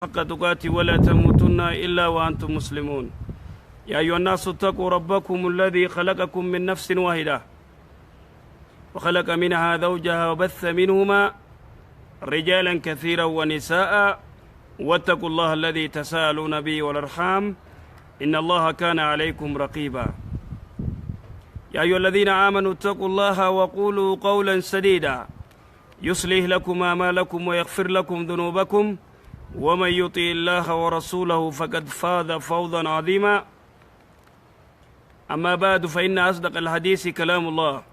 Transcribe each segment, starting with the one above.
حق تقاته ولا تموتن إلا وأنتم مسلمون. يا أيها الناس اتقوا ربكم الذي خلقكم من نفس واحدة وخلق منها زوجها وبث منهما رجالا كثيرا ونساء واتقوا الله الذي تساءلون به والأرحام إن الله كان عليكم رقيبا. يا أيها الذين آمنوا اتقوا الله وقولوا قولا سديدا يصلح لكم أعمالكم ويغفر لكم ذنوبكم ومن يطع الله ورسوله فقد فاز فوزا عظيما. أما بعد فإن أصدق الحديث كلام الله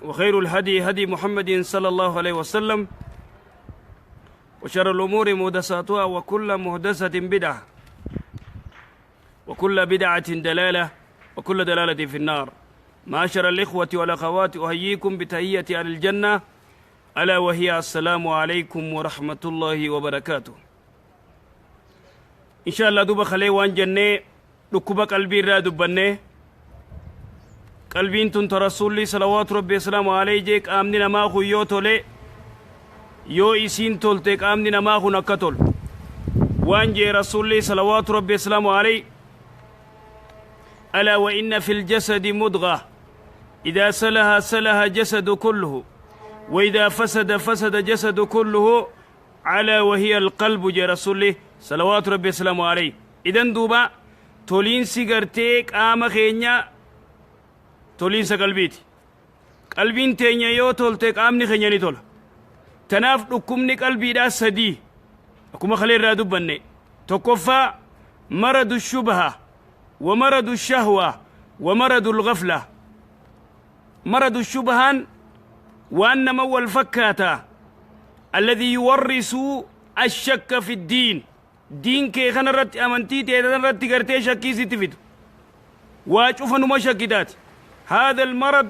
وخير الهدي هدي محمد صلى الله عليه وسلم وشر الأمور محدثاتها وكل محدثة بدعة وكل بدعة دلالة وكل دلالة في النار. معاشر الإخوة والأخوات أحييكم بتحية أهل الجنة ألا وهي السلام عليكم ورحمة الله وبركاته. إن شاء الله دوبا خلي وان جنة ركوب قلبي را دبنة قلبين تنت رسولي صلوات ربي السلام عليه جيك آمننا ما خو يو تولي يو إسين تولتك آمننا ما خو نكتول وان جي رسولي صلوات ربي السلام عليه ألا وإن في الجسد مضغة إذا سلها سلها جسد كله وإذا فسد فسد جسد كله على وهي القلب جي رسوله صلوات ربي السلام عليه. إذن دوبا تولين سيغرتيك آما خينيا تولين سقلبيتي قلبين تينيا يو تولتك آمني خينيا نتول تناف نكمني قلبي دا سدي أكما خليل رادو بني تكفى مرض الشبهة ومرض الشهوة ومرض الغفلة. مرض الشبهان وأن مول فكاتا الذي يورث الشك في الدين دين كي خنرت أمنتي تيرت تقرتي شكي ستفيد واشوف أنه ما شكدات. هذا المرض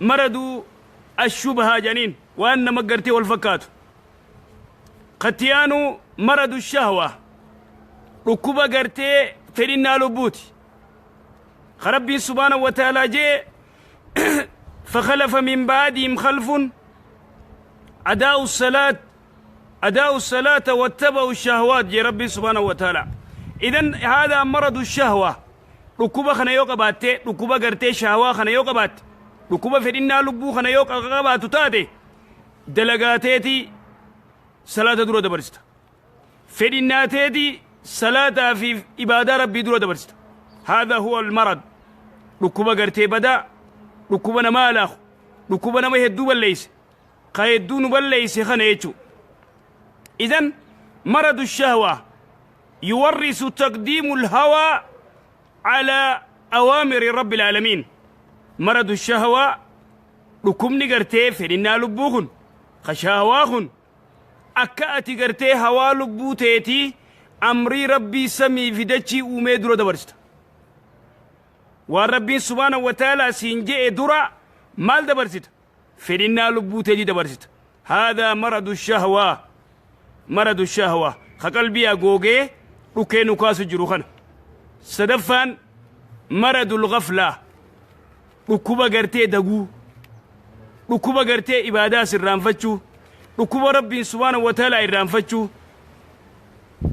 مرض الشبهة جنين وأن مقرتي والفكات. قتيانو مرض الشهوة ركوبة قرتي فرنا لبوتي خربي سبحانه وتعالى جي فخلف من بعدهم خلف أداء الصلاة واتبعوا الشهوات جي ربي سبحانه وتعالى. إذن هذا مرض الشهوة ركوبة خنا يوقع بات ركوبة قرتي شهوة خنا يوقع بات ركوبة فرنا لبو خنا يوقع بات تاتي دلقاتيتي صلاة درو دبرست فرنا تيتي صلاة في إبادة ربي درو دبرست. هذا هو المرض. ركوبة قرتي بدا ركوبنا ما لاخ ركوبنا ما يهدو بالليس قيدون بالليس خنيتو. إذن مرض الشهوة يورث تقديم الهوى على أوامر رب العالمين. مرض الشهوة ركوبني قرتي فرنا لبوخن خشاواخن أكأتي قرتي هوا لبوتيتي أمري ربي سمي في دتشي وميدرو دبرست والرب سبحانه وتعالى سينجي درا مال دبرست فرنا لبوتي دبرست. هذا مرض الشهوة. مرض الشهوة خقلبي أقوغي ركي نكاس جروخان. صدفان مرض الغفلة ركوبة قرتي دقو ركوبة قرتي إبادة سران فتشو ركوبة ربي سبحانه وتعالى إران فتشو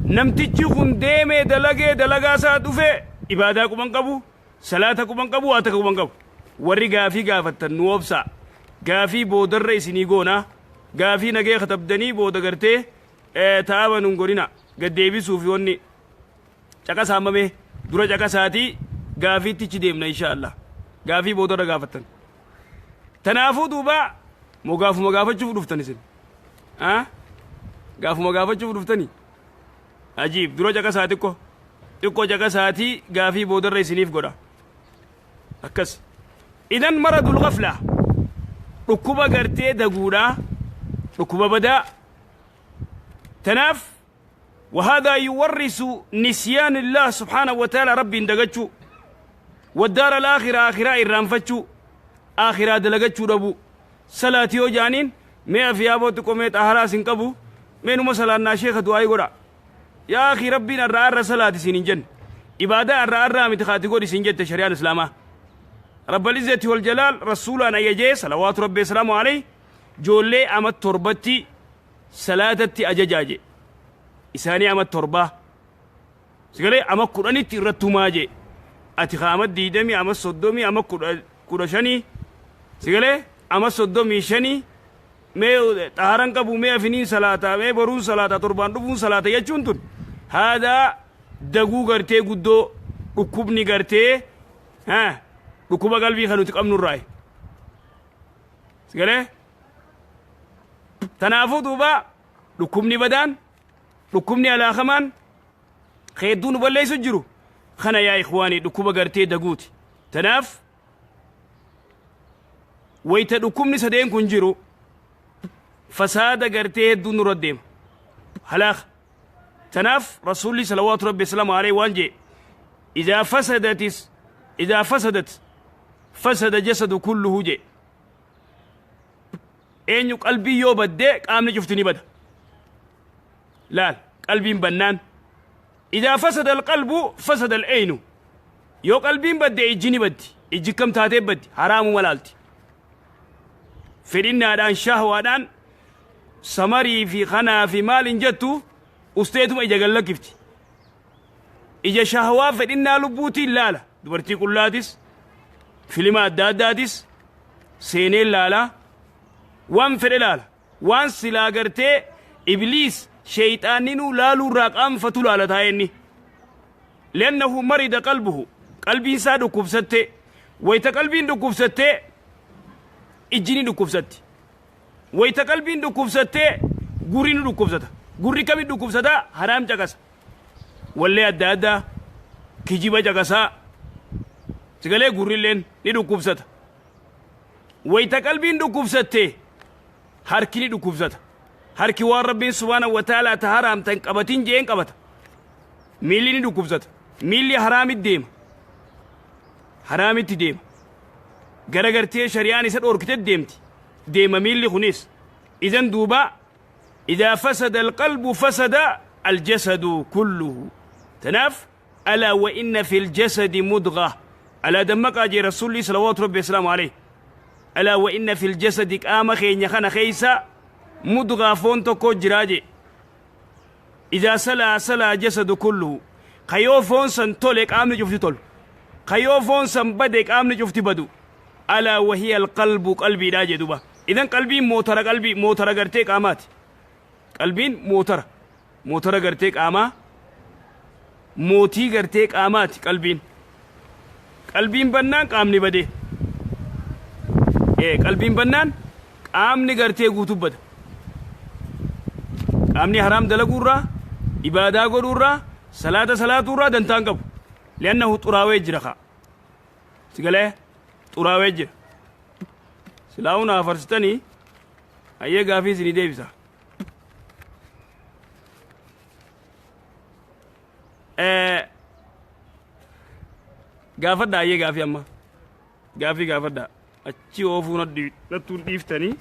نمتجي خن ديمي دلقا ساتوفي إبادة كمان قبو صلاة كمان قبو آتا كمان قبو ورّي غافي غافتن نوبسا غافي بودر رئيسيني قونا غافي نغي خطبدني بودا غرتي تابا ننغورينا قد ديبي سوفي وني چاكا سامامي دورا چاكا ساتي غافي تيچي ديمنا إن شاء الله غافي بودر غافتن تنافو دوبا مغافو چوف دفتني سن غافو چوف دفتني عجيب درو جاكا ساتي كو إكو جاكا ساتي غافي بودر رئيسينيف قودا أكس. إذن مرض الغفلة ركوبة قرتي دقودا ركوبة بدا تناف وهذا يورث نسيان الله سبحانه وتعالى ربي اندقتشو والدار الآخرة آخرة إرانفتشو آخرة دلقتشو ربو صلاة جانين ميا في أبوتكو ميت أهراس انقبو مينو مسلا الناشيخة دعاي قرأ يا أخي ربنا الرأى صلاة سنين إبادة الرأى متخاتي قولي سنجد شريان إسلاما. رب العزة والجلال رسولنا يجي صلوات ربي السلام عليه جولي أمت تربتي صلاة أججاجي إساني أما التربة سيقولي أما كراني تيرتو ماجي أتخا أما ديدمي أما صدومي أما كرشاني سيقولي أما صدومي شاني مي طهاران قبو مي أفنين صلاة مي برون صلاة تربان ربون صلاة يجونتون هذا دقو غرتي قدو ركوبني غرتي ها ركوب قلبي خلو تقام نراي سيقولي تنافو دوبا ركوبني بدان ركوبني على خمان خيدون بلي سجرو خنا يا إخواني ركوب غرتي دقوتي تناف ويتا ركوبني سدين كنجرو فساد غرتي دون رديم هلاخ تناف رسولي صلوات ربي السلام عليه وانجي إذا فسدت فسد جسد كله جي أين قلبي يو بدي قامني شفتني بدا لا قلبي بنان إذا فسد القلب فسد العين يو قلبي بدي إجيني بدي إجي كم تاتي بدي حرام ولالتي فرين دان شهوة دان سمري في خنا في مال جتو استيتم إجا قال لكفتي إجا شهوة فرين لبوتي لا دبرتي كلاتيس فيلمات داداتيس سينين لالا وان فرلالا وان سلاغرتي إبليس شيطانينو لالو راقام فتولا لتايني لأنه مرض قلبه قلبي سادو كبستي ويتا قلبي دو كبستي إجيني دو كبستي ويتا قلبي دو كبستي غورينو دو كبستا غوري كمي دو كبستا حرام جاكسا واللي أدادا كجيبا جاكسا سيقالي غوري لين ندو كبستا ويتا قلبي دو كبستي harkini dhukkubsata harki waan rabbiin subhaanahu wa ta'aalaa ta haraamtan qabatin jeen qabata miilli ni dhukkubsata miilli haraamitti deema garagartee shari'aan isa dhoorkite deema miilli kunis idan duuba idaa fasada alqalbu fasada aljasadu kulluhu tanaaf alaa wa inna fi ljasadi mudga alaa dammaqaa jee rasuulli salawaatu rabbi wasalaamu alayhi ألا وإن في الجسد قام خين خنا خيسا مضغة فونتو كو جراجي إذا سلا جسد كله خيو فون سن تولك قام نجفتي تول خيو فون سن بدك قام نجفتي بدو ألا وهي القلب قلبي داجي دوبا إذن قلبي موتر غرتي قامات قلبين موتر غرتي قاما موتي غرتي قامات قلبين بنان قامني بدي قلبين بنان قامني غرتي غوتو بد قامني حرام دلغورا عباده غورا صلاه ورا دنتان قبو لانه طراوي جرخا سيغله طراوي جر سلاونا فرستني اي غافي سني ديبسا غافدا اي غافي اما غافدا أشي أوفونا نتون إفتني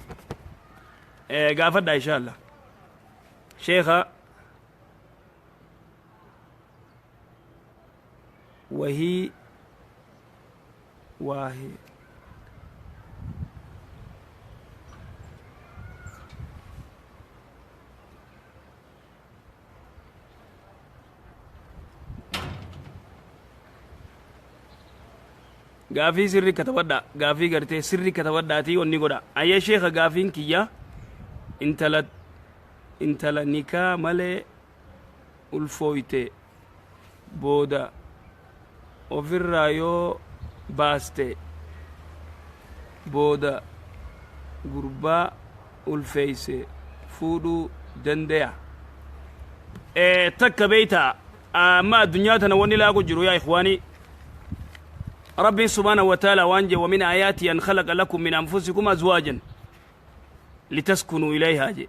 قافة إن شاء الله شيخة وهي واهي غافي سري كتبدا غافي غرتي سري كتبداتي وني غدا اي شيخ غافين كيا انتلا نيكا مالي الفويتي بودا اوفر رايو باستي بودا غربا الفيسي فودو دنديا تكبيتا ما دنياتنا وني لاغو جرو يا اخواني ربي سبحانه وتعالى وانجي ومن آياتي أن خلق لكم من أنفسكم أزواجا لتسكنوا إليها جي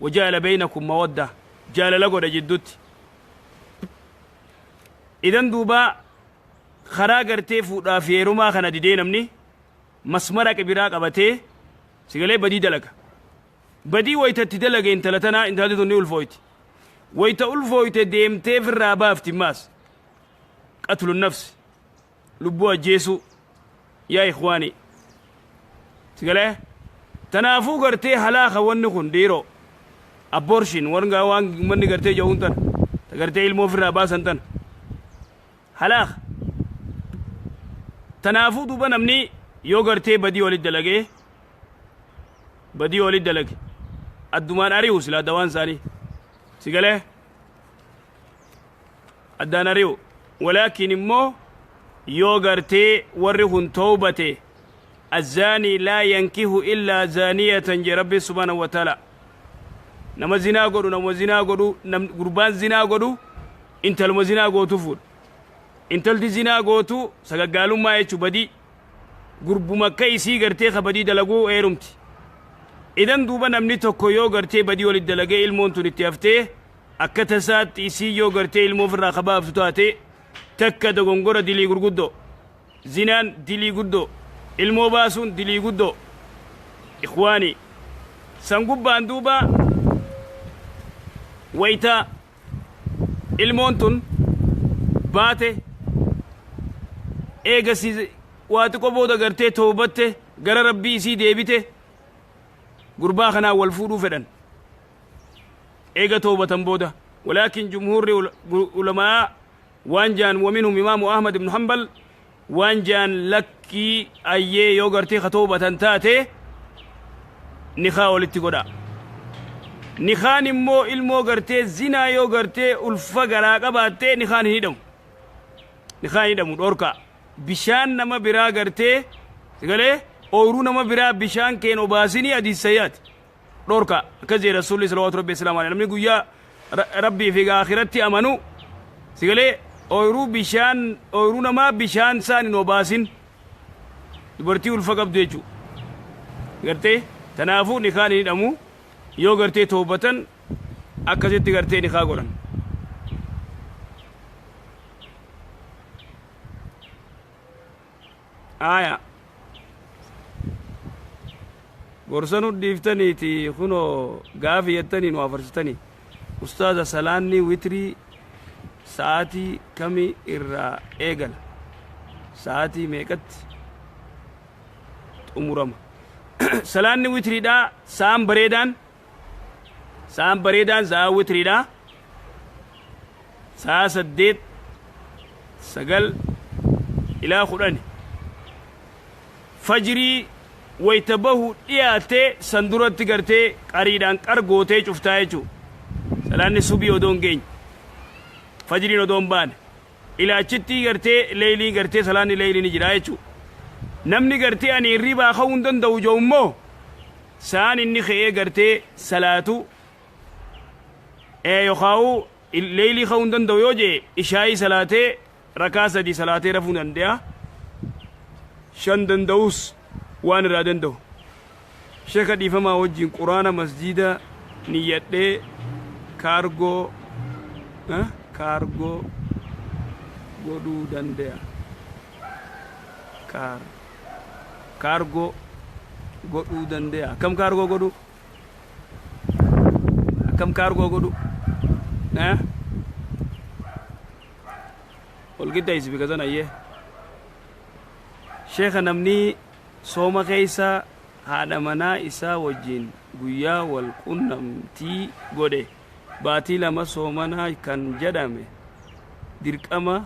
وجعل بينكم مودة جعل لكم جدوت إذن دوبا خراغر تيفو رافي رما خنا ديدين أمني مسمرك براك أبتي سيقلي بدي دلك بدي ويتا تدلك انت لتنا انت هذي دوني الفويت ويتا الفويت ديم تيفر رابا افتماس قتل النفس لبوا جيسو يا إخواني سيقلي تنافو قرتي هلاخ ونخون ديرو abortion warga waan manni gartee jawun tan gartee ilmoo firraa baasan tan halaaq tanaafuu duuba namni yoo gartee badii walit dalagee badii walit dalage addumaan ari'u silaa dawaan isaanii si galee addaan ari'u walaakin immoo yoo gartee warri hun tawbate الزاني لا ينكه إلا زانية جي ربي سبحانه وتعالى نما زنا قدو نما زنا قدو نم قربان زنا قدو انت لما زنا قوتو فود انت لدي زنا قوتو سقا قالوا ما يچو بدي قرب مكي سي غرتي خبدي دلقو ايرمتي إذن دوبا نمني توكو يو غرتي بدي ولد دلقي المونتو نتيافتي أكتسات إسي يو غرتي الموفر خباب ستواتي تكا دقنقورة دلي قرقودو زنان دلي قدو ilmoo baasuun dilii guddoo ikhwaani san gubbaan duuba wayta ilmoon tun baate eegasi waa xiqqoo booda gartee toobatte gara rabbii isii deebite gurbaa kanaa wal fuudhuu fedhan eega toobatan booda walaakin jumhuurri ulamaa waan jaan waminhum imaamu ahmad ibnu hanbal waan jaan lakkii ayyee yoo gartee katoobatan taate nikaa walitti godha nikaan immoo ilmoo gartee zinaa yoo gartee ulfa garaa qabaattee nikaan hin hidhamu dhorka bishaan nama biraa gartee sigalee ooyiruu nama biraa bishaan keen obaasinii hadiisayyaati dhorka akkas jedhe rasuulli salawaatu rabbi islaamu alayhi namni guyyaa rabbii fi aakiratti amanu sigalee ooyiruu namaa bishaan isaan hin obaasin dubartii ulfa qabdu jechuu gartee tanaafuu nikaan hin hidhamu yoo gartee toobatan akkasitti gartee nikaa godhan aya gorsanu dhiiftaniiti kunoo gaafi yettanii nu afarsitanii ustaaza salaanni witrii sa'aatii kami irraa eegala sa'aatii meeqatti xumurama salaanni witriidhaa sa'aan bareedaan sa'a witriidhaa sa'a 8 9 ilaa 10 fajrii wayta bahu dhiyaatee san duratti gartee qariidhaan qargootee cuftaa jechuu salaanni subii odoon geenye fajriin odoon baane ilaachitti gartee leeylii gartee salaanni leeylii ni jira jechuu namni gartee ani ribaa ka'uun danda'u jiru immoo sa'aan inni ka'ee gartee salaatu yookaa'u leeylii ka'uun danda'u yoo jee ishaayii salaatee rakaa 3 salaatee rafuu danda'a 5 danda'us waan irraa danda'u sheeka dhiifamaa wajjiin quraana masjiida niyyadhee kaargoo godhuu danda'a kaargoo godhuu danda'a akkam kaargoo godhu ol giddaysi bikazan ayyee sheeka namni sooma keeysa haadha manaa isaa wajjiin guyyaa wal qunnamtii godhe baatii 2 soomanaa kan jedhame dirqama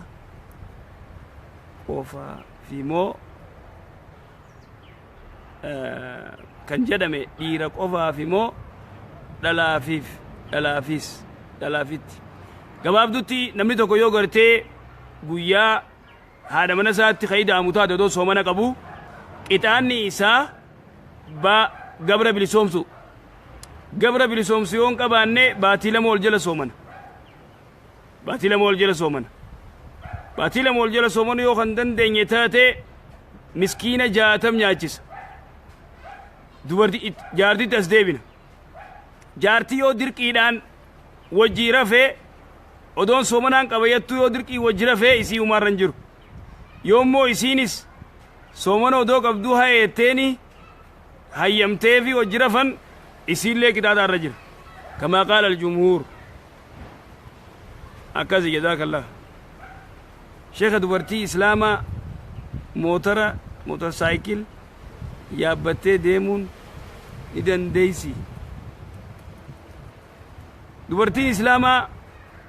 qofaa fi moo kan jedhame dhiira qofaa fi moo dhalaafitti gabaabdutti namni tokko yoo gartee guyyaa haadha mana isaatti kaydaamu taate odoo soomana qabu qixaanni isaa gabra bilisoomsu yoon qabaanne baatii 2 ol jala soomana baatii 2 ol jala soomanu yoo kan dandeenye taate miskiina 60 nyaachisa dubartii jaartitti as deebina jaartii yoo dirqiidhaan wajjii rafee odoon soomanaan qabayyattuu yoo dirqii wajji rafee isii umaarran jiru yoommoo isiinis soomana odoo qabduu hayeetteeni hayyamtee fi wajji rafan isiillee qixaaxaa irra jira kamaa qaala aljumhuur akkasi jazaakallah sheeka dubartii islaamaa mootorsaayikil yaabbattee deemuun ni dandeeysi dubartiin islaamaa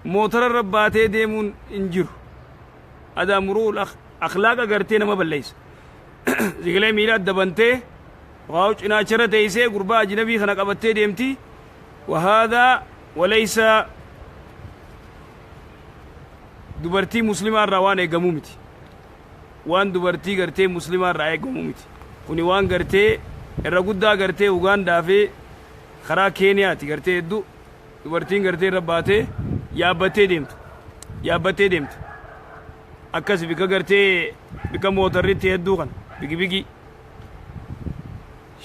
motora irra baatee deemuun hin jiru adaa muruu akhlaaqa gartee nama balleessa sigilee miila dabantee waa cinaachara teessee gurbaa ajnabii kana qabattee deemti وهذا وليس dubartii muslimaa irraa waan eegamuu miti waan dubartii gartee muslimaa irraa eegamuu miti kuni waan gartee irra guddaa gartee Ugaandaa fi karaa Keeniyaati gartee hedduu dubartiin gartee irra baatee yaabbattee deemtu akkas bika gartee bika mootarritti hedduu kan bigi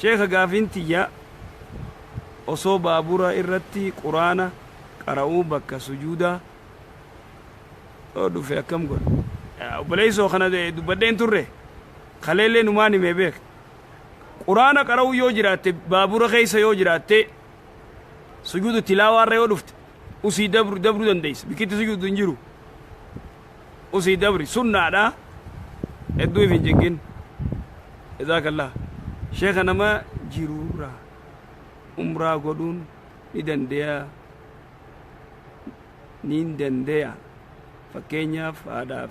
sheekha gaafiin tiyya osoo baabura irratti quraana qara'uu bakka sujuudaa dhufe akkam godha obboleessoo kana dubbadheen turre kaleellee numaan himee beek quraana qara'uu yoo jiraatte baabura keessa yoo jiraatte sujuudu tilaawaarra yoo dhufte usii dabruu dandeessa bikitti sujuudu hin jiru usii dabri sunnaadha hedduu if hin jengin jazaakallah sheekha nama jiruurraa umraa godhuun ni dandeeya fakkeenyaaf haadhaa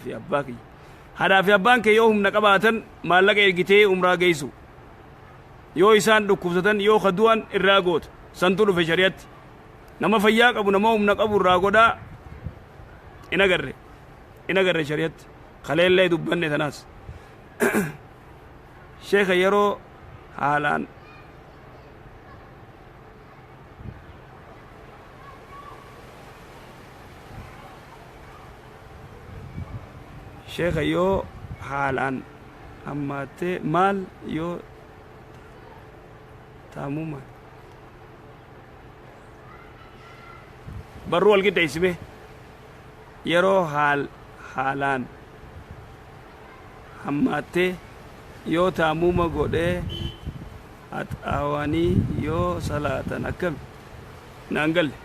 fi abbaan kee yoo humna qabaatan maallaqa ergitee umraa geessu yoo isaan dhukkubsatan yoo kadu'an irraa goota santu dhufe shari'atti nama fayyaa qabu nama humna qabu irraa godhaa in agarre shari'atti kaleellee dubbanne tanaas sheekha yeroo haalaan sheekha yoo haalaan hammaattee maal yoo taamuma barruu walqixxeessime yeroo haalaan hammaattee yoo taamuma godhee haxaawanii yoo salaatan akkami naan galle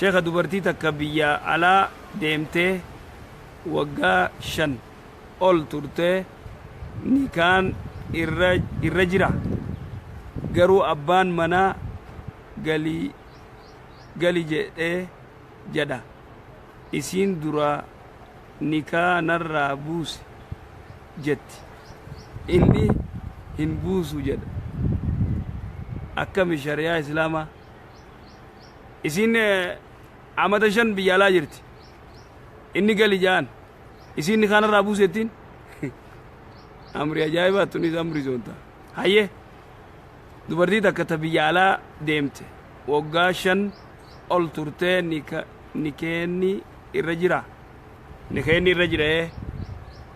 sheekha dubartii takka biyya alaa deemtee waggaa 5 ol turtee nikaan irra jira garuu abbaan manaa gali jedha isiin dura nikaa narraa buusi jetti inni hin buusu jedha akkami shari'aa islaamaa isiin amata 5 biyya alaa jirti inni gali jaan isiin nikaa narraa buusi jettiin amri ajaa'ibaa tunis amri zoonta hayyee dubartii takka ta biyya alaa deemte waggaa 5 ol turtee nikeenni irra jira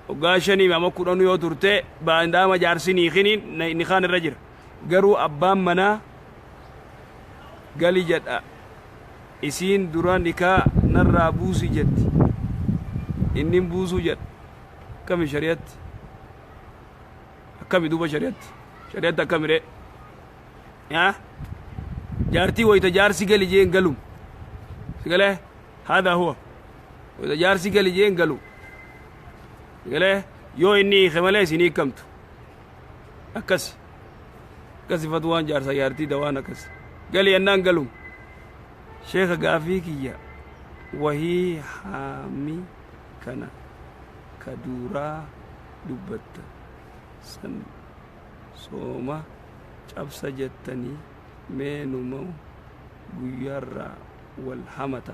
waggaa 5 ama 10 yoo turtee baandaama jaarsi niikini nikaan irra jira garuu abbaan manaa gali jedha isiin dura nikaa narraa buusi jetti inni buusuu jedha akkami shari'atti akkami duuba shari'atti akkami ree jaartii wayta jaarsi gali jeen galum sigalee haadaa huwa wayta jaarsi gali jeen galum sigalee yoo inni hiike malee isin hiikamtu akkasi fatwaan jaarsa jaartii dawaan akkas gali yennaan galum sheekha gaafii kiyya wahii haami kana ka duraa dubbatta san sooma cabsa jettanii meenuma guyyaarraa wal hamata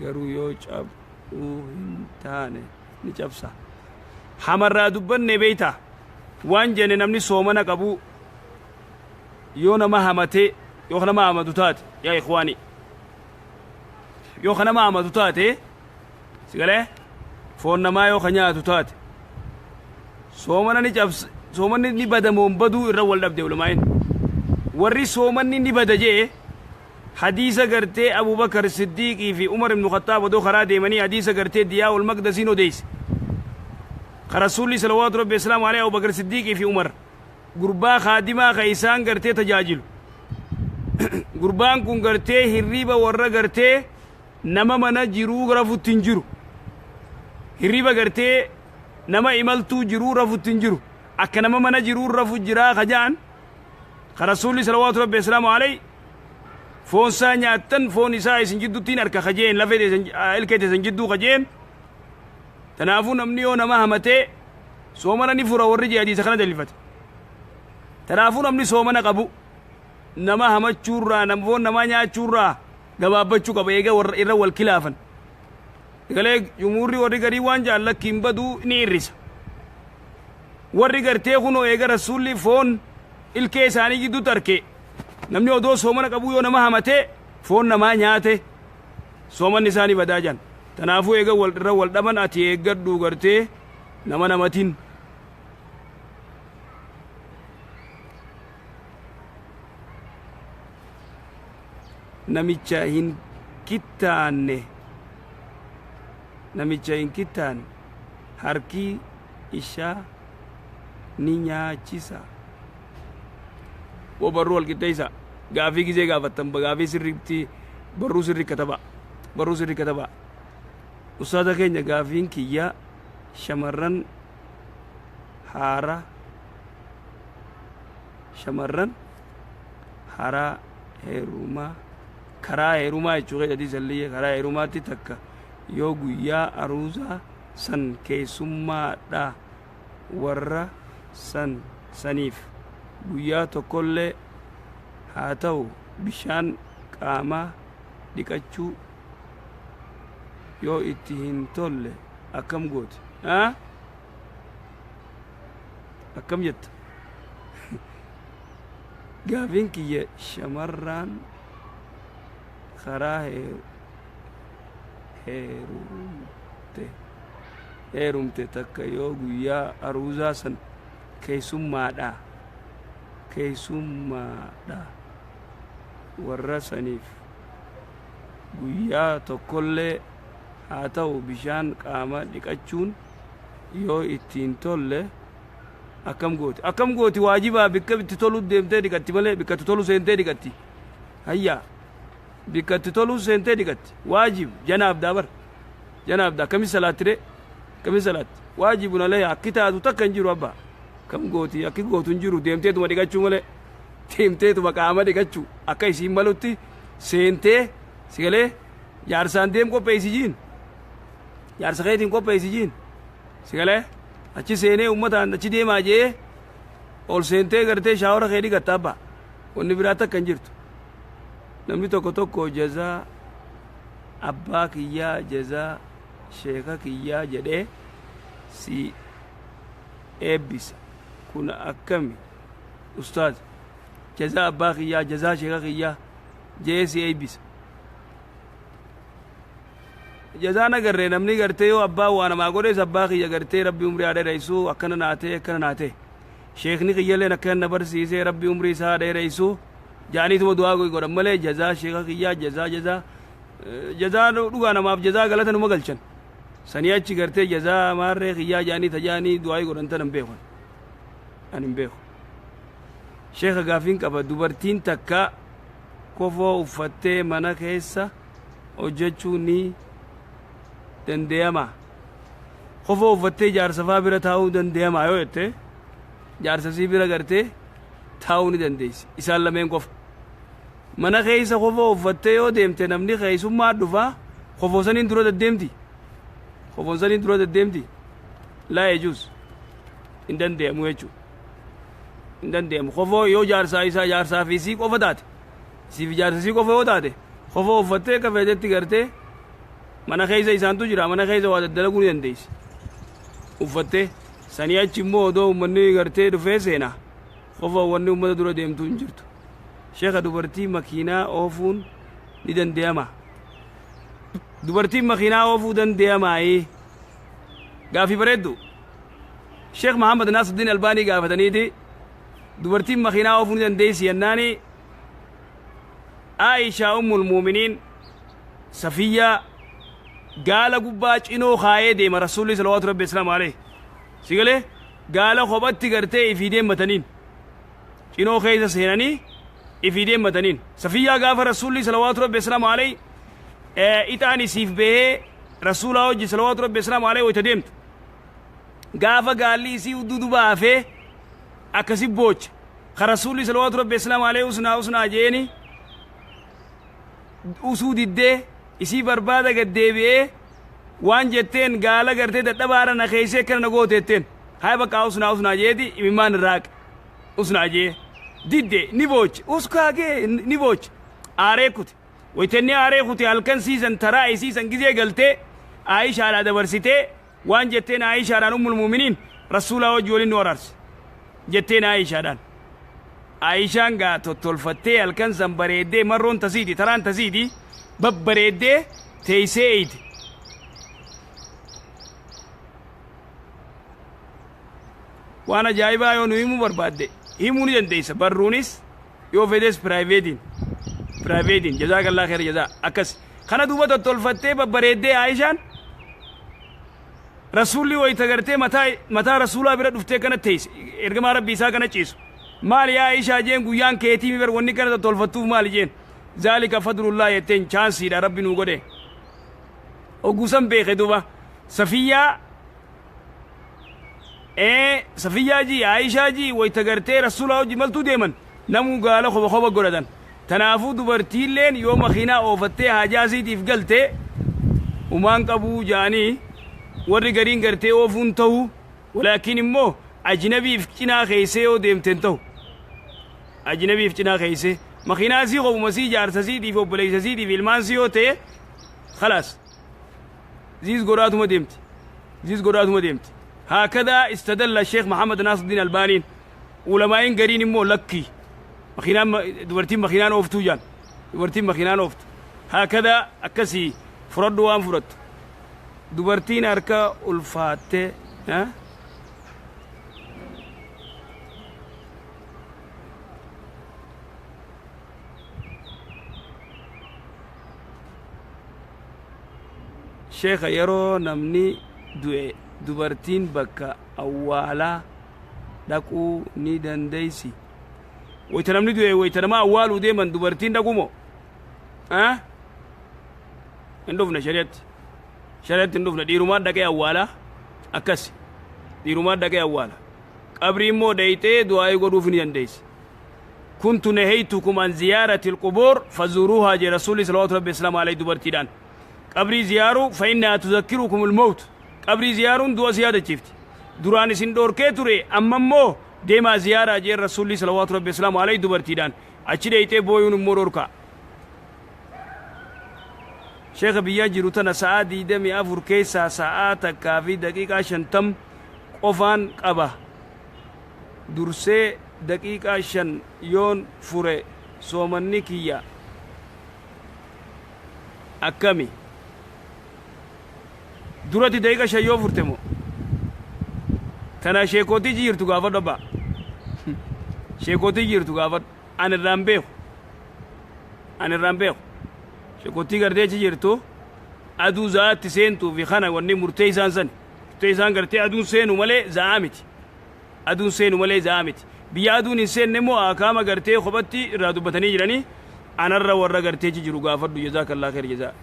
garuu yoo cabuu hin taane ni cabsa hamarraa dubbanne beeyta waan jenne namni soomana qabu yoo nama hamate yoo nama hamatu taate yaa ikhwaani yoo nama hamatu taate sigalee foon namaa yoo nyaatu taate soomana ni cabsa soomanni ni badamoon baduu irra wal dhabde ulamaa'in warri soomanni ni bada jee hadiisa gartee abubakar siddiiqii fi umar ibnu khattaab odoo karaa deemanii hadiisa gartee diyaa ul maqdasiin odeyse ka rasuulli salawaatu rabbi islaamu alayhi abubakar siddiiqii fi umar gurbaa kaadimaa ka isaan gartee tajaajilu gurbaan kun gartee hirriba warra gartee nama mana jiruu rafutti hin jiru hirriba gartee nama imaltuu jiruu rafutti hin jiru akka nama mana jiruu rafu jiraa ka ja'an خرسولي صلوات ربي السلام عليه فون سانيا تن فون إساء سنجدو تين أركا خجين لفيد الكيت سنجدو خجين تنافون أمنيو نما همتي سومنا نفر ورجي حديث خنا دلفت تنافون أمني سومنا قبو نما همت شورا نمفون نما نيا شورا gabaabachuu qaba eega warra irra wal kilaafan galee jumhurri warri garii waan jaallakiin baduu ni irrisa warri gartee kunoo eega rasuulli foon ilkee isaanii gidduu tarke namni odoo soomana qabuu yoo nama hamatee foon namaa nyaate soomanni isaanii badaa jaan tanaafuu eega wal irra wal dhaban ati eeggadhuu gartee nama namatiin namicha hin kittaanne harki ishaa ni nyaachisa wo barruu wal qixxeeysa gaafii gizee gaafattan gaafii sirriitti barruu sirrii kataba ustaada keenya gaafiin kiyya shamarran haaraa heerumaa karaa heerumaa jechuudha jedhii salliyyee karaa heerumaatti takka yoo guyyaa aruusaa san keessummaadha warra saniif guyyaa tokkollee haa ta'u bishaan qaamaa dhiqachuu yoo itti hin tolle akkam gooti akkam jetta gaafiin kiyya shamarraan karaa heerumte takka yoo guyyaa aruusaa san keessummaadha warra saniif guyyaa tokkollee haa ta'u bishaan qaama dhiqachuun yoo ittiin tolle akkam gooti waajibaa bikka itti tolu deemtee dhiqatti malee bikka itti tolu seentee dhiqatti hayyaa bikka itti tolu seentee dhiqatti waajib janaabda akkami salaatire waajibuna lee akki taatu takka hin jiru abbaa kam gooti akki gootu hin jiru deemteetuma dhiqachuu malee deemteetuma qaama dhiqachuu akka isiin malutti seentee sigalee jaarsaan deem qopheessijiin jaarsa keetiin qopheessijiin sigalee achi seenee ummataan achi deemaa jee ol seentee gartee shaawara kee dhiqatta abbaa wanni biraa takka hin jirtu namni tokko jazaa abbaa kiyyaa jazaa sheeka kiyyaa jedhee si eebbisa kun akkami ustaaz jazaa abbaa kiyyaa jazaa sheeka kiyyaa jee si eebbisa jazaan agarree namni gartee yoo abbaa waa namaa godhees abbaa kiyya gartee rabbi umrii haa dheereessuu akkana naatee sheekni kiyyalleen akkana na barsiisee rabbi umrii isaa dheereessuu jaaniituma du'aa godhan malee jazaa sheeka kiyyaa jazaa dhugaa namaaf jazaa galata numa galchan sanii achi gartee jazaa maarree kiyyaa jaanii tajaanii du'aa godhan tan hin beeku sheeka gaafiin qaba dubartiin takka kofoo uffattee mana keessa hojjechuu ni dandeeyama kofoo uffattee jaarsafaa bira taa'uu dandeeyama yoo jette jaarsasii bira gartee taa'uu ni dandeessi isaan lameen qofa mana keessa kofoo uffattee yoo deemte namni keessummaa dhufaa kofoo saniin dura deddeemti laa yejuus hin dandeemu jechuudha hin dandeemu kofoo yoo jaarsaa fi sii qofa taate siif jaarsasii qofa yoo taate kofoo uffattee kafeetetti gartee mana keessa isaantu jira mana keessa waa daddalaguu ni dandeessi uffattee sanii achi immoo odoo ummanni gartee dhufee seenaa kofoo wanni ummata dura deemtuu hin jirtu sheeka dubartii makiinaa oofuun ni dandeeyama dubartiin makiinaa oofuu dandeeyamaayi gaafii bareeddu sheek Muhammad Naasruddin Albaanii gaafataniiti dubartiin makiinaa oofuu ni dandeessi yennaani Aishaa ummul muuminiin Safiyyaa gaala gubbaa cinoo kaayee deema rasuulli salawaatu rabbi islaamu alayhi sigalee gaala kophatti gartee ifii deemmataniin cinoo keessa seenanii ifii deemmataniin Safiyyaa gaafa rasuulli salawaatu rabbi islaamu alayhi ixaan isiif bahee rasuulaa hojii salawaatu rabbi islaamu alayhi wayta deemtu gaafa gaalli isii udduudu baafee akkasi boocha خرسولي صلوات ربي السلام عليه وسنا جيني usuu diddee isii barbaada gad deebi'ee waan jetteen gaala gartee dadhabaara na keeysee kana na gooteetteen hay bakka usnaa jeeti imimmaan irraaq usnaa jee didde ni booch uskaagee ni booch aaree kute waytenni aaree kute halkan siisan taraa isiisan gizee galtee aayishaadhaa dabarsitee waan jetteen aayishaadhaan ummul muuminiin rasuulaa wajji waliin nu waraarse jetteen aayishaadhaan aayishaan gaa tottolfattee halkan san bareeddee marroon tasiiti taraan tasiiti babbareeddee teeysee eeyte waan ajaa'ibaa yoo nu himuu barbaadde himuu ni dandeeysa barruunis yoo fedes piraayiveetiin jazaakallaa kheer jazaa akkas kana duuba tottolfattee babbareeddee aayishaan rasuulli wayta gartee mataa rasuulaa bira dhuftee kana teeyse ergamaa rabbii isaa kana ciisu maal yaa aayishaa jeen guyyaan keetii bar wanni kana tottolfattuuf maali jeen zaalika fadlullaa jetteen chaansiidha rabbi nuu godhe ogguusan beeke duuba safiyyaa ji aayishaa ji wayta gartee rasuulaa wajji maltuu deeman namuu gaala koba godhatan tanaafuu dubartiilleen yoo makiinaa oofattee haajaasiitiif galtee umaan qabuu jaanii warri gariin gartee oofuun ta'u walaakin immoo ajnabiif cinaa keeysee yoo deemteen ta'u ajnabiif cinaa keeysee makiinaa sii qobuma sii jaarsasiitiif obboleeysasiitiif ilmaan sii yoo ta'e khalaas ziis godhaatuma deemti هكذا استدل الشيخ محمد ناصر الدين الباني علماء قرين مو لكي مخينان دورتين مخينان اوفتو جان دورتين مخينان اوفت هكذا أكسي فرد وان فرد دورتين أركا الفات ها شيخ يرو نمني دوئ dubartiin bakka awwaalaa dhaquu ni dandeeysi wayta namni du'e wayta nama awwaaluu deeman dubartiin dhaqumo hin dhufne shari'atti hin dhufne dhiirumaan dhaqee awwaalaa akkas dhiirumaan dhaqee awwaala qabrii immoo dheyxee du'aa'ii godhuuf ni dandeeysi كنت نهيتكم عن زيارة القبور فزوروها جي رسول صلى الله عليه وسلم عليه دبرتيدان قبري زيارو فإنها تذكركم الموت قبري زيارون دو زيادة شفت دراني سندور كيتوري أممو ديما زيارة جير رسول صلى الله عليه وسلم عليه دبرتيدان أشيد إيتي بويون مروركا شيخ بيا جروتنا ساعة دمي أفور كيسا ساعة كافي دقيقة شنتم قفان قبا درسي دقيقة شن يون فوري سومني كيا أكمي durati daqiiqa shan yoo furte moo tana sheekootii jirtu gaafadhu abbaa sheekootii jirtu gaafadhu an irraan beeku sheekootii gartee achi jirtu aduu za'aatti seentuu fi kana wanni murtee isaan gartee aduun seenu malee za'aa miti biyya aduun hin seenne moo akaama gartee kophatti irraa dubbatanii jiranii anarra warra gartee achi jiru gaafadhu jazaakallaa kheer jazaa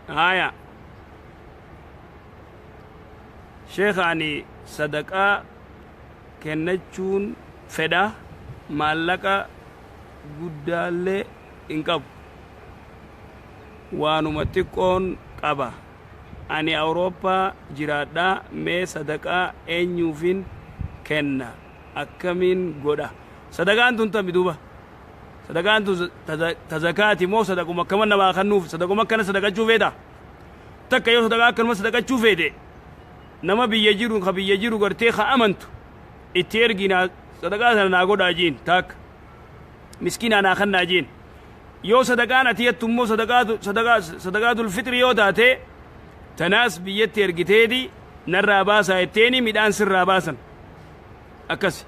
آية شيخ أني صدقاء كنتشون فدا مالك قدال إنكب وانمتكون قبا أني أوروبا جرادا مي صدقاء أنيوفين كنا أكمين قدا صدقاء أنتم تبدوبا صدقان تزكاتي مو صدقوا مكة من ما خنوف صدقوا مكة صدقة شوفيدا تك يو صدقة كلمة صدقة شوفيدا نما بيجيرو قرتي خامنت اتيرجينا صدقة أنا أقول أجين تك مسكين أنا خن أجين يو صدقان أتيت تمو صدقات الفطر يو داتي تناس بيتيرجتيدي نرى باسا التاني ميدان سر باسا أكسي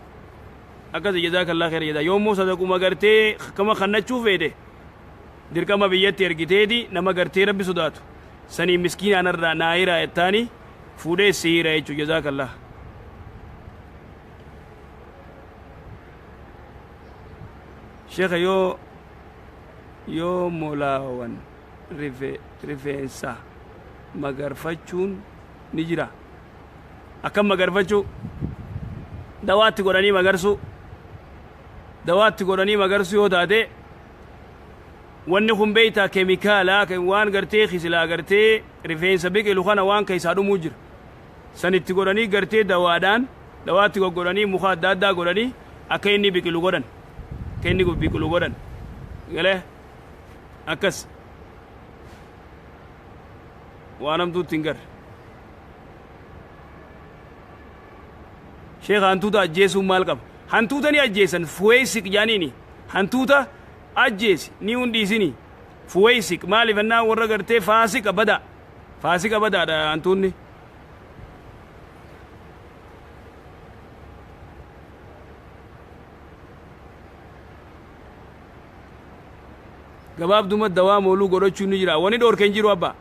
أكذا جزاك الله خير جزا يوم موسى دكما قرتي كما خنا تشوفه ده دير كما بيجي أرجتي دي نما قرتي ربي صدات سني مسكين أنا نايرة الثاني فودي سيرة يجو جزاك الله شيخ يو مولاوان ريفينسا مغرفتشون نجرا akkam magarfachuu dawaatti godhanii magarsu dawaatti godhanii magarsu yoo taate wanni kun beeytaa keemikaalaa waan gartee kisilaa gartee rifeensa biqilu kana waan keessaa dhumuu jira sanitti godhanii gartee dawaadhaan dawaatti goggodhanii muka adda addaa godhanii akka inni biqilu godhan akka inni biqilu godhan galee akkas waan hamtuutti hin garre sheekha hantuuta ajjeesuun maal qaba hantuuta ni ajjeesan fuweysik jaaniini hantuuta ajjeesi ni hundhiisini fuweysik maaliif ennaa warra gartee faasika badaadha hantuunni gabaabduma dawaa mooluu godhachuun ni jira wani dhoorken jiru abba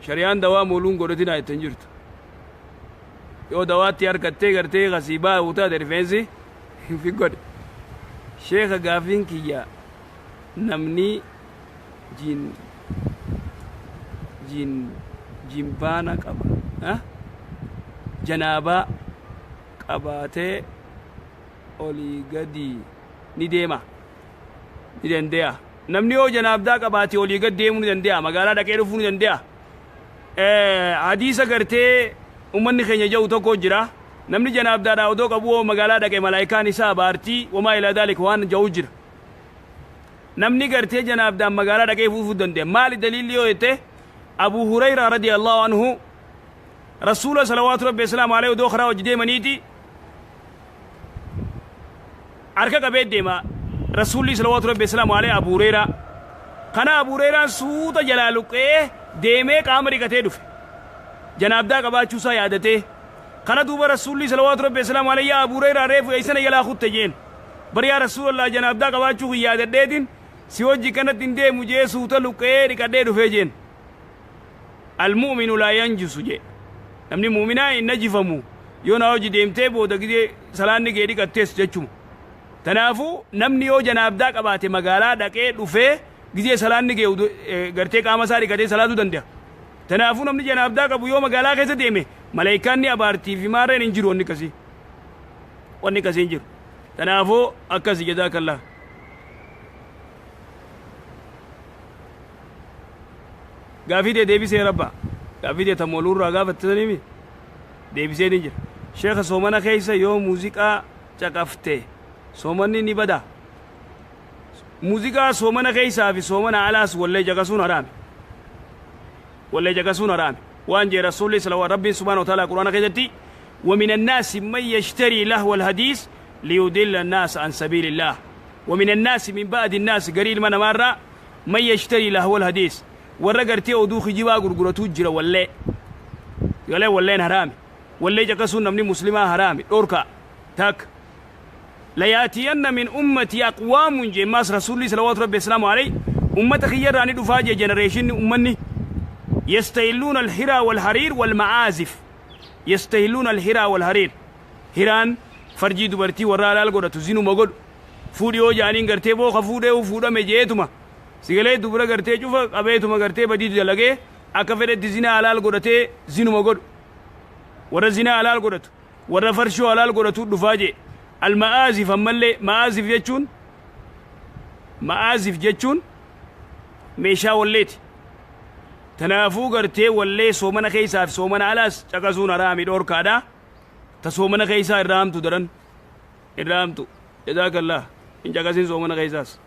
shari'aan dawaa mooluun godhatinaa ittiin jirtu yoo dawaatti harkattee gartee kasiibaa utaate rifeensi fi godhe sheekha gaafiin kiyya namni jinbaana qaba janaabaa qabaatee olii gadi ni deema ni dande'a namni yoo janaabdaa qabaatee olii gad deemuu ni dande'a magaalaa dhaqee dhufuu ni dande'a hadiisa gartee ummanni keenya ja'u tokko jira namni janaabdaadhaa odoo qabu magaalaa dhaqe malaayikaan isaa baartii wamaa ilaa daalik waan ja'u jira namni gartee janaabdaan magaalaa dhaqee fuufuu dande'a maali daliilli yoo jette abu hurayra radiyallahu anhu rasuula salawaatu rabbi wasalaamu alayhi odoo karaa hojii deemaniiti harka qabee deema rasuulli salawaatu rabbi wasalaamu alayhi abu hurayra kana abu hurayraan suuta jalaa luqee deemee qaama dhiqatee dhufe janaabdaa qabaachuusaa yaadatee kana duuba rasuulli salawaatu rabbi wasalaamu alayhi yaa abu hurayraa reefu eeysana jalaa kutte jeen bari yaa rasuulallah janaabdaa qabaachuu kun yaadadheetin si hojii kanatti hin deemu jee suuta luqee dhiqadhee dhufee jeen almu'minu laa yanjisu jee namni muuminaa hin najifamu yoo na hojii deemtee booda gidee salaanni gee dhiqattees jechuma tanaafuu namni yoo janaabdaa qabaate magaalaa dhaqee dhufee gidee salaanni gee gartee qaama isaa dhiqatee salaatuu danda'a tanaafuu namni janaabdaa qabu yoo magaalaa keessa deeme malaayikaanni abaartii fi maarreen hin jiru wanni akkasii hin jiru tanaafuu akkasi jazaakallah gaafii dee deebisee rabba gaafii dee tamooluurraa gaafattanimi deebisee ni jira sheekha soomana keessa yoo muuziqaa caqafte soomanni ni bada muuziqaa soomana keessaa fi soomana alaas wallee jaqasuun haraame وان جاء رسول الله صلى الله عليه سبحانه وتعالى القرآن كذتي ومن الناس من يشتري لهو الحديث ليضل الناس عن سبيل الله ومن الناس من بعد الناس قريل من مرة من يشتري لهو الحديث ورقرتي ودوخ جوا غرغرتو جرا ولا يلا ولا حرام ولا جكسون من مسلمه حرام دوركا تاك لا ياتين من امتي اقوام جماس رسول الله صلى الله عليه وسلم عليه امتك خيراني دفاجه جنريشن امني يستهلون الهرى والحرير والمعازف يستهلون الهرى والحرير هيران فرجي دبرتي ورا الغدا تزينو مغد فوديو جانين غرتي بو خفودو فودا مجيتما سيغلي دبر غرتي چوفا ابيتما غرتي بدي دلغه اكفد دزينا علال غدته زينو مغد ورا زينا علال غدت ورا فرشو علال غدت دفاجه المعازف ملي معازف جچون ميشا وليت تنافو غرتي ولي سومنا خيسا سومنا علاس چقسون رامي دور كادا تسومنا خيسا الرامتو درن الرامتو جزاك الله ان چقسين سومنا خيساس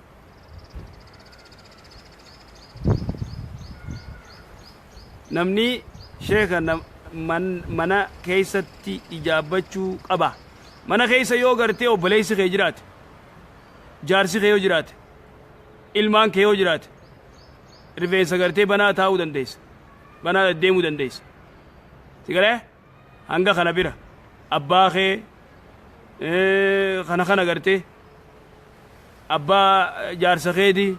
نمني شيخ منا كيستي اجابچو قبا منا خيسا يو غرتي او بليس خيجرات جارسي خيو جرات ilmaan kee yoo jiraate rifeensa gartee banaa taa'uu dandeessa banaa deemuu dandeessa sigalee hanga kana bira abbaa kee kana gartee abbaa jaarsa keetii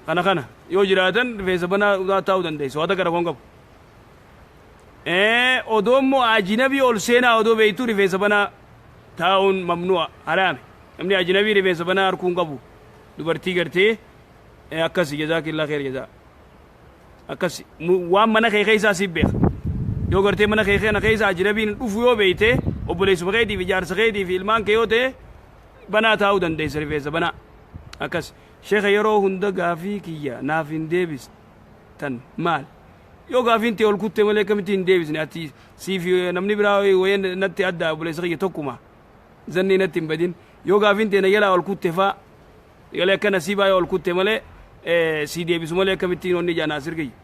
kana yoo jiraatan rifeensa banaa taa'uu dandeessa wata gara qabu odoo immoo ajinabii ol seenaa odoo beektu rifeensa banaa taa'uun mamnu'a haraame namni ajinabii rifeensa banaa harkuun qabu dubartii gartee akkasi jazaakillah khair jazaa akkasi waan mana kee keessaa si beeka yoo gartee mana kee kana keessa ajnabiin dhufu yoo beeyte obboleessuma keetii fi jaarsa keetii fi ilmaan kee yoo ta'e banaa taa'uu dandeessa rifeensa banaa akkas sheekha yeroo hunda gaafii kiyya naaf hin deebistan maal yoo gaafiin ta'e ol kutte malee akkamitti hin deebisne ati siif namni biraa wayeen natti adda obboleessa kiyya tokkuma zanni natti hin badin yoo gaafiin ta'e na jalaa ol kutte faa galee akka nasiibaa yoo ol kutte malee si deebisu malee akkamittiin onni ijaa naasir kiyya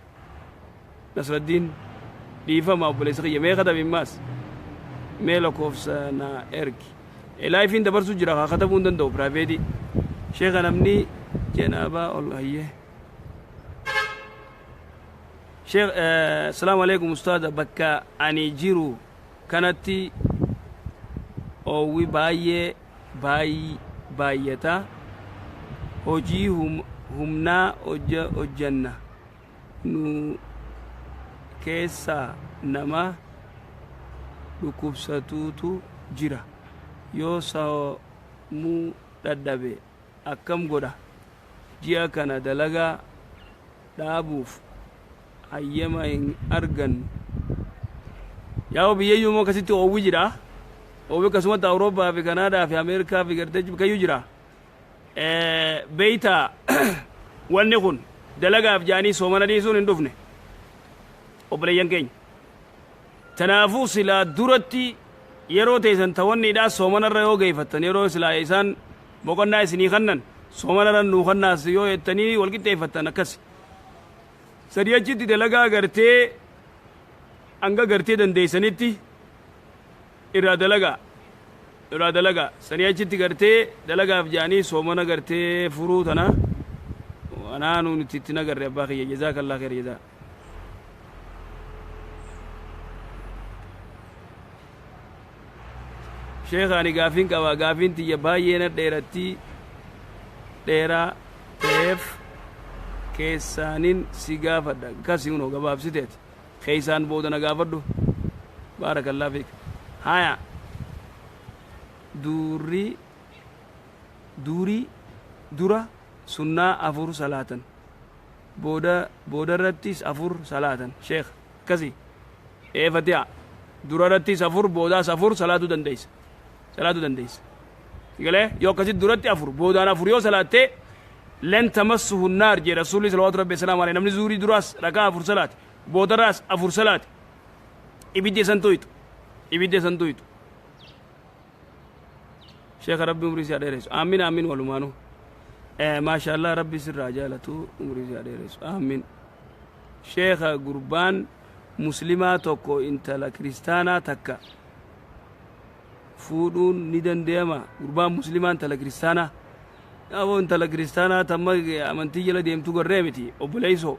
Nasraddiin dhiifama obboleessa kiyya mee katabin maas mee lakkoofsa na ergi laayifiin dabarsu jira haa katabuu hin danda'u piraayiveetii sheekha namni janaabaa ol hayyee sheekh assalaamu alaikum ustaada bakka ani jiru kanatti oowwi baay'ata hojii humnaa hojjanna nu keessaa nama dhukkubsatuutu jira yoo sammuu dadhabe akkam godha ji'a kana dalagaa dhaabuuf hayyama hin argannu yaa biyyeeyyuu moo akkasitti oowwi jira oowwi akkasumatti awurooppaa fi kanaadaa fi ameerikaa fi gartee kayyuu jira beeytaa wanni kun dalagaaf jaanii soomana dhiisuun hin dhufne obboleeyyan keenya tanaafuu silaa duratti yeroo teessan tawanniidhaa soomanarra yoo geeffattan yeroo silaa isaan boqonnaa isinii kannan soomanarra nuu kannaas yoo jettanii wal qixxeeffattan akkas sadii achitti dalagaa gartee hanga gartee dandeeysanitti irraa dalagaa sanii achitti gartee dalagaaf jaanii soomana gartee furuu tana anaa nuti itti nagarre abbaa kiyya jazaakallaa khair jazaa sheekha ani gaafiin qaba gaafiin tiyya baay'eena dheeraa ta'eef keessaanin si gaafadha kasi unoo gabaabsiteeti keeysaan booda na gaafadhu baarakallaa fiik haya dura sunnaa afur salaatan boodarrattis afur salaatan sheekh kasi eefati'a durarrattis afur boodaas afur salaatu dandeeysa galee yoo akkasit duratti afur boodaan afur yoo salaatte len tamassuhu naar jee rasuulli salawaatu rabbi wasalaamu aleyhi namni zuurii duraas rakaa afur salaate boodarraas afur salaate ibidde san tuytu sheekha rabbi umrii isaa dheereessu aamin walumaanuu maasha allah rabbi sirraa jaalatu umrii isaa dheereessu aamin sheekha gurbaan muslimaa tokko intala kiristaanaa takka fuudhuun ni danda'ama gurbaan muslimaa intala kiristaanaa aboo intala kiristaanaa tamma amantii jala deemtu garree miti obboleeysoo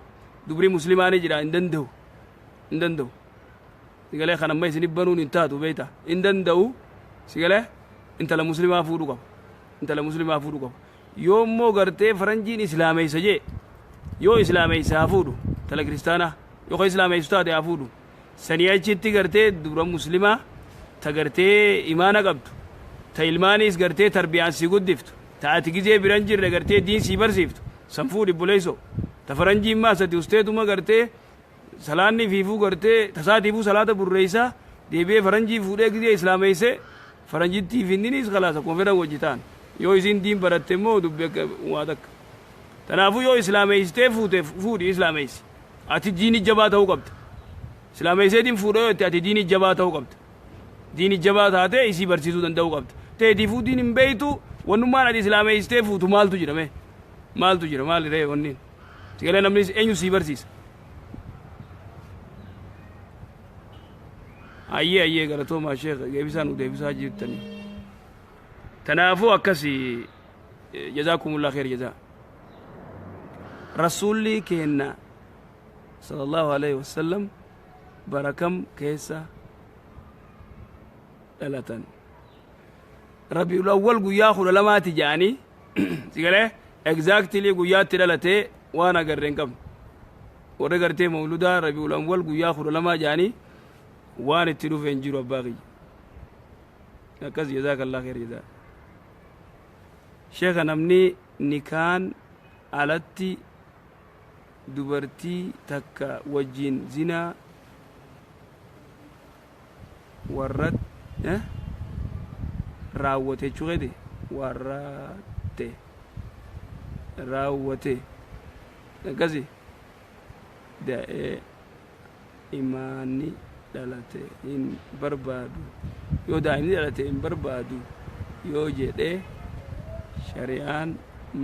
dubri muslimaa ni jira hin danda'u sigalee kanamma isinif banuun hin taatu beeyta hin danda'u sigalee intala muslimaa fuudhu qaba yoo immoo gartee faranjiin islaameysa jee yoo islaameysa haa fuudhu intala kiristaanaa yoo ka islaameysu taate haa fuudhu sanii achitti gartee dubra muslimaa ta gartee imaana qabdu ta ilmaanis gartee tarbiyaan si guddiftu ta ati gizee biran jirre gartee diin sii barsiiftu san fuudhi buleeyso ta faranjiin maasati usteetuma gartee salaanni fiifuu gartee tasaatiifuu salaata burreeysaa deebi'ee faranjii fuudhee gizee islaameyse faranjittiif inninis khalaasa kun fedhan wajji ta'an yoo isin diin baratte immoo dubbii akka waa takka tanaafuu yoo islaameysitee fuudhi islaameysi ati diini jabaa ta'uu qabda islaameyseetiin fuudha yoo itti ati diini jabaa ta'uu qabda diini jabaa taatee isii barsiisuu danda'uu qabda ta'eetiifuu diin hin beeytu wannummaan ati islaameysitee fuutu maaltu jira maali ree wanniin sigalee namnis eenyu sii barsiisa ayyee galatoomaa sheekha deebisaan u deebisaa jirtanii tanaafuu akkasi jazaakumullah khair jazaa rasuulli keenna sallallahu alaihi wasallam barakam keessa dhalatan rabiul awwal guyyaa 12 jaanii sigalee exactly guyyaatti dhalatee waan agarreen qabnu warra gartee mawludaa rabiul awwal guyyaa 12 jaanii waan itti dhufeen jiru abbaa kiyya akkas jazaakallah khair jazaa sheekha namni nikaan alatti dubartii takka wajjin zinaa warrat raawwate jechuudha warratte raawwate akkasi imaanni dhalate hin barbaadu yoo daa'imni dhalate hin barbaadu yoo jedhee shari'aan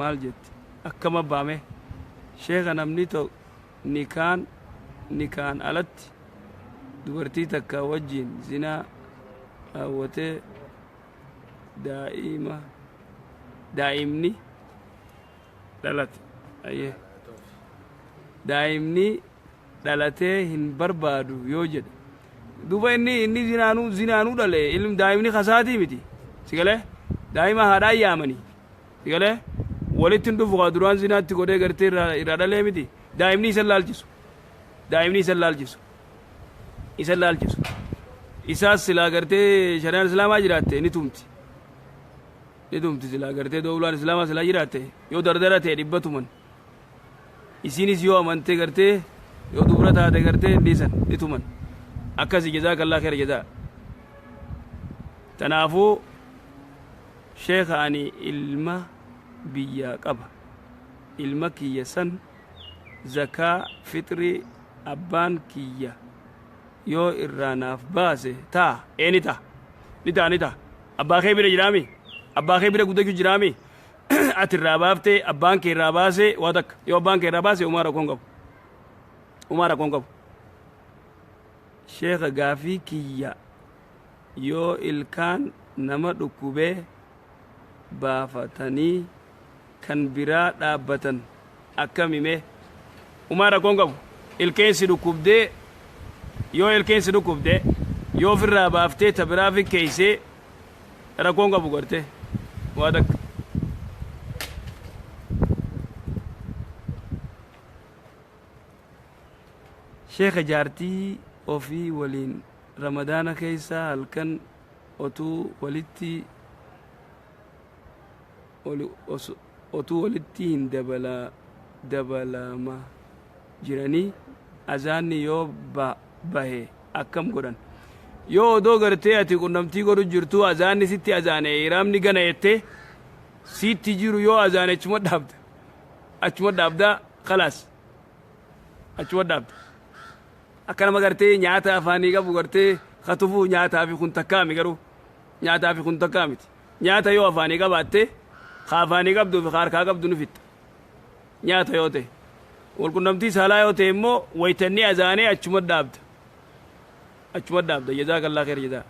maal jetti akkam abbaame sheeka namni nikaan alatti dubartii takka wajjin zinaa raawwatee daa'imni dhalate daa'imni dhalatee hin barbaadu yoo jedhe duba inni zinaanuu dhale daa'imni kasaatii miti sigalee daa'ima haadhaan yaamanii sigalee walitti hin dhufu duraan zinaatti godhee gartee irraa dhalee miti daa'imni isa laalchisu isaas silaa gartee shari'aan islaamaa jiraatte ni tumti silaa gartee doolaan islaamaa silaa jiraatte yoo dardara ta'e dhibbatuman isinis yoo amante gartee yoo dubra taate gartee dhiisan ni tuman akkasi jazaakallah khair jazaa tanaafuu sheeka ani ilma biyyaa qaba ilma kiyya san zakaa fixrii abbaan kiyya yoo irraa naaf baase taa ni ta'a abbaa kee bira jiraami abbaa kee bira guddachuu jiraami ati irraa baaftee abbaan kee irraa baase waa takka yoo abbaan kee irraa baase umaa rakkoon qabu sheeka gaafii kiyya yoo ilkaan nama dhukkubee baafatanii kan biraa dhaabbatan akkamime umaa rakkoon qabu ilkeensi dhukkubdee yoo ofirraa baaftee ta biraa fi keeysee rakkoon qabu garte waa takka sheeka jaartii ofii waliin ramadaana keessa halkan otuu walitti hin dabalama jiranii azaanni yoo bahe akkam godhan yoo odoo gartee ati qunnamtii godhu jirtu azaanni sitti azaane iraamni gana jettee sitti jiru yoo azaane achuma dhaabda khalaas achuma dhaabda akka nama gartee nyaata afaanii qabu gartee katufuu nyaataa fi kun takkaami garuu nyaataa fi kun takkaamiti nyaata yoo afaanii qabaatte afaanii qabduu fi harkaa qabdu ni fitta nyaata yoo ta'e walqunnamtii saalaa yoo ta'e immoo waytannii azaanee achuma dhaabda jazaakallah khair jazaa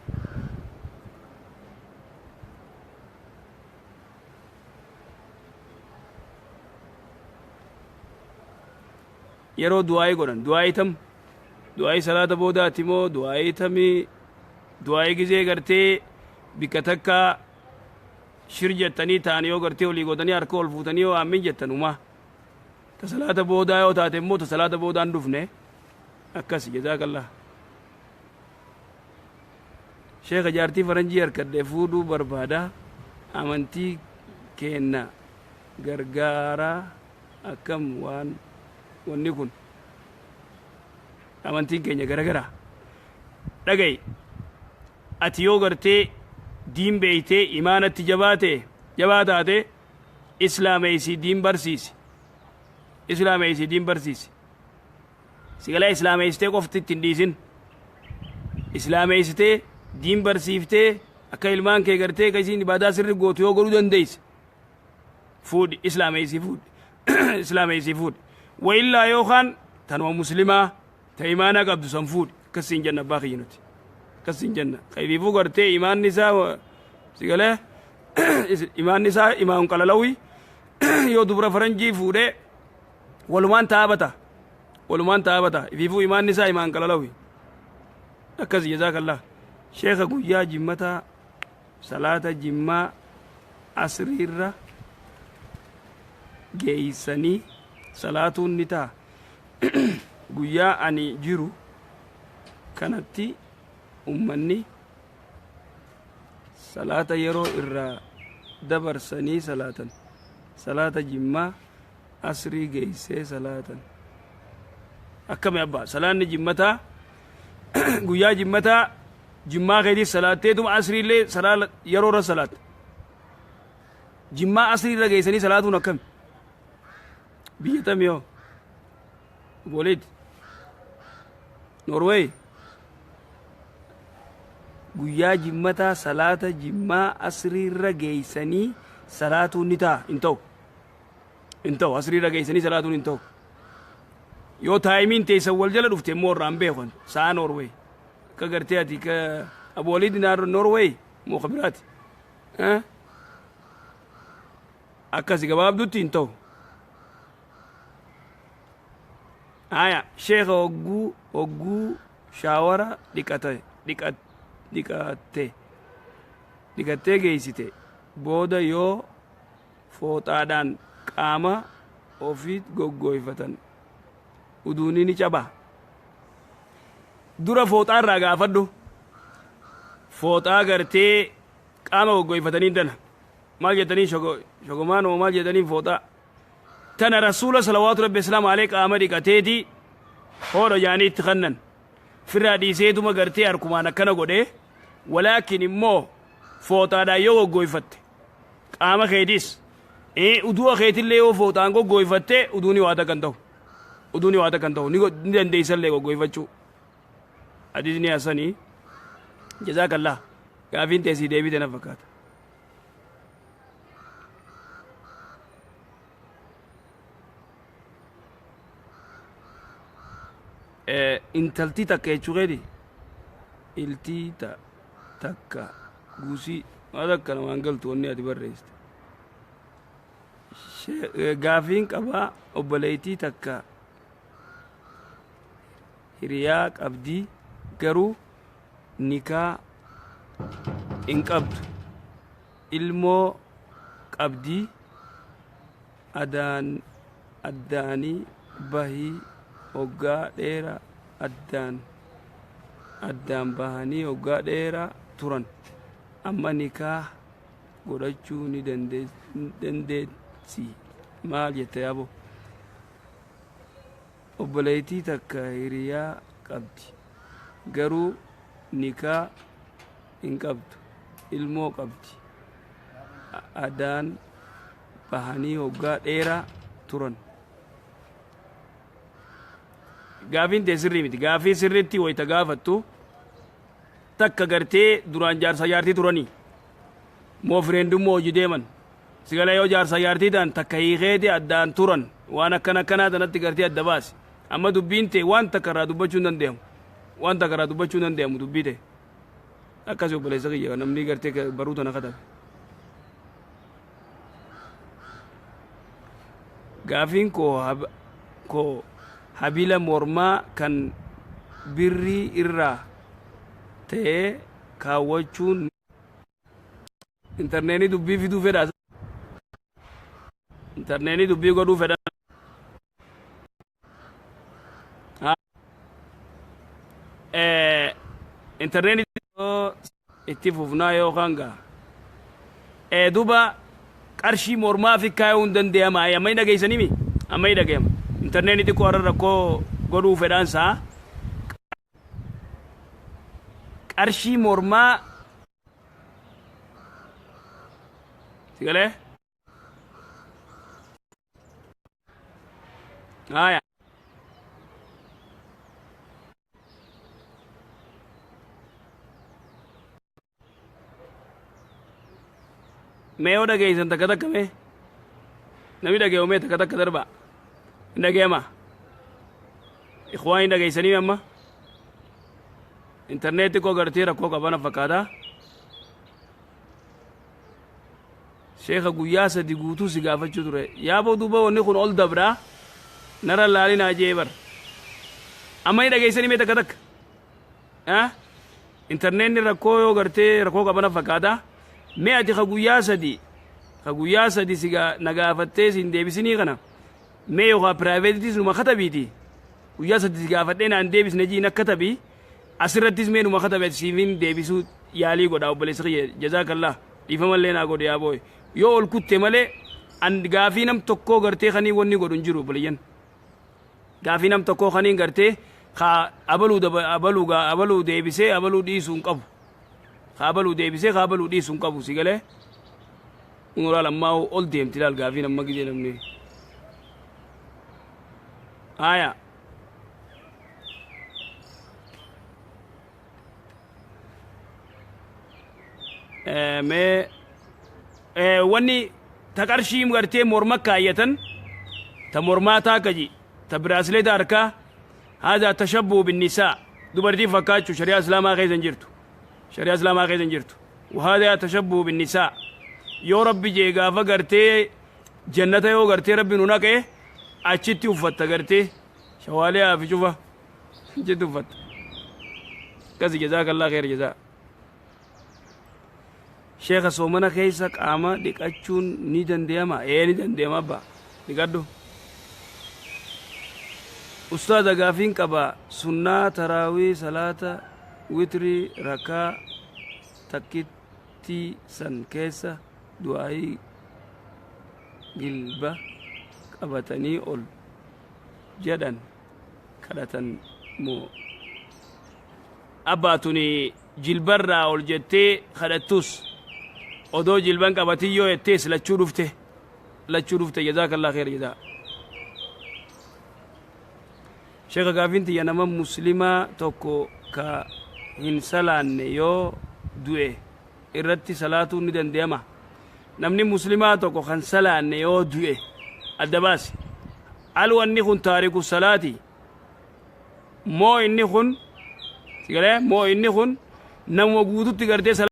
yeroo du'aa'ii godhan du'aa'ii salaata boodaati moo du'aa'ii tamii du'aa'ii gizee gartee bikka takka shir jettanii ta'an yoo gartee olii godhanii harka ol fuutanii yoo aamin jettan umaa ta salaata boodaa yoo taate immoo ta salaata boodaan dhufne akkas jazaakallah sheeka jaartii faranjii harkadhee fuudhuu barbaada amantii keenna gargaaraa akkam wanni kun amantiin keenya garagaraa dhaga'i ati yoo gartee diin beeytee imaanatti jabaa taate islaameysii diin barsiisi sigala islaameystee qofti ittiin dhiisin islaameystee diin barsiiftee akka ilmaan kee gartee ka isiin ibaadaa sirri gootu yoo godhuu dandeeyse fuudhi islaameysii fuudhi wa illaa yookaan tanuma muslimaa ta imaanaa qabdu san fuudhi akkasiin jenna abbaa kiyya nuti akkasiin jenna qaybiifuu gartee imaanni isaa sigalee imaanni isaa imaan qalalawii yoo dubra faranjii fuudhee walumaan taabata ifiifuu imaanni isaa imaan qalalawi akkas jazaakallah sheeka guyyaa jimmataa salaata jimmaa asriirra geeysanii salaatuun ni ta'a guyyaa ani jiru kanatti ummanni salaata yeroo irraa dabarsanii salaata jimmaa asrii geeysee salaatan akkami abbaa salaanni jimmataa guyyaa jimmataa jimmaa keetii salaatteetuma asriillee salaa yeroo irra salaatte jimmaa asrii irra geessanii salaatuun akkami biyya tamii hoo boleeti Norway guyyaa jimmataa salaata jimmaa asrii irra geessanii salaatuun ni ta'a hin ta'u asrii irra geessanii salaatuun hin ta'u yoo taayimiin teessan wal jala dhufte immoo irraan beekan sa'a Norway ka gartee ati ka aboolii dinaar Norway moo kabiraati akkasi gabaabdutti hin ta'u aya sheekha hogguu shaawara dhiqattee geessite booda yoo fooxaadhaan qaama ofiit goggooyfatan uduunii ni caba dura fooxaa irraa gaafadhu fooxaa gartee qaama goggooyfatanii dana maal jedhanii shogomaan oo maal jedhanii fooxaa tana rasuula salawaatu rabbi islaam alee qaama dhiqateeti hoodha jaanii itti kannan firraa dhiiseetuma gartee harkumaan akkana godhee walaakin immoo fooxaadhaan yoo goggooyfatte qaama keetis uduu keetillee yoo fooxaan goggooyfatte uduuni waa takkan ta'u ni dandeeysallee goggooyfachuu hadiisni hasanii jazaakallah gaafiin teessii deebite na fakkaata intalti takka jechuu keeti iltii takka guusii waa takka namaan galtu wanni ati barreessite gaafiin qabaa obboleeytii takka hiriyaa qabdii garuu nikaa hin qabdu ilmoo qabdii addaanii bahii hoggaa dheeraa addaan bahanii hoggaa dheeraa turan amma nikaa godhachuu ni dandeessi maal jette yaabo obboleeytii takka hiriyaa qabdi garuu nikaa hin qabdu ilmoo qabdi addaan bahanii hoggaa dheeraa turan gaafiin tee sirrii miti gaafii sirriitti wayita gaafattu takka gartee duraan jaarsa jaartii turanii moo fireendummoo hojii deeman sigala yoo jaarsa jaartii ta'an takka hiikeeti addaan turan waan akkanaa tanatti gartee adda baasi amma dubbiin tee waan takka irraa dubbachuu hin dandeemu dubbii tee akkasii obboleessa kiyya namni gartee baruu tana katabe gaafiin koo habila mormaa kan birrii irraa ta'ee kaawwachuun interneetii dubbii fiduu fedha interneetii dubbii godhuu fedha interneetii itti fufnaa yookaan gaa duba qarshii mormaa fi kaayuu hin danda'ama amma hin dhageessanimi amma hin dhaga'ama interneetii xiqqoo har'a rakkoo godhuu fedhaan isaa qarshii mormaa sigalee haya mee yoo dhageessan takka takka mee namni dhageewu mee takka takka darba hin dhageema ikhwaan hin dhageessanii amma interneetii koo gartee rakkoo qabana fakkaata sheekha guyyaa sadi guutuu si gaafachuu ture yaaboo duuba wanni kun ol dabraa nara laalinaa jee bar amma hin dhageessanii mee takka takka interneetni rakkoo yoo gartee rakkoo qabana fakkaata mee ati ka guyyaa sadi si na gaafattee si hin deebisinii kana mee yookaan piraayiveetitis numa katabiiti guyyaa sadi si gaafadhee naan deebisne jiin akka tabii asirrattis mee numa katabe siifin deebisuu yaalii godha obboleessa kiyya jazaakallah dhiifamallee naa godhe yaabooy yoo ol kutte malee an gaafii nam tokkoo gartee kanii wanni godhu hin jiru obboleeyyan gaafii nam tokkoo kaniin gartee abaluu deebisee abaluu dhiisuu hin qabu قابلوا دي بسي قابلوا دي سن قبو سيقاله نقول لما هو قل دي امتلال قافين اما قدي نمني آية مي واني تقرشي مغرتي مرمك آية تمرماتا كجي تبراسلي داركا هذا تشبه بالنساء دبرتي فكاتشو شريعة اسلاما غيزن جرتو شريعة اسلاما غيزن جرتو وهذا تشبه بالنساء يو ربي جي غافا غرتي جنة يو غرتي ربي نوناك ايه اچتي وفتا غرتي شواليها في شوفا جد وفتا كذي جزاك الله خير جزاء شيخ سومنا كيسك اما ديك اچون نيدن ديما ايه نيدن ديما با ديكادو أستاذ غافين كبا سنة تراوي صلاة وتري ركا تكتي سن كيسا دعائي قلبا كبتني أول جدا كدتن مو أباتني جلبرا أول جتي خدتوس ودو جلبان كبتي يو يتيس لا تشوفته جزاك الله خير جزاك شيخ غافينتي ينما مسلمة توكو كا هنسلان يو دوئي irratti salaatu ni dandeema namni muslimaa tokko kan salaanne yoo du'e adda baasi al wanni kun taariku salaati moo inni kun sigale moo inni kun nama guututti gartee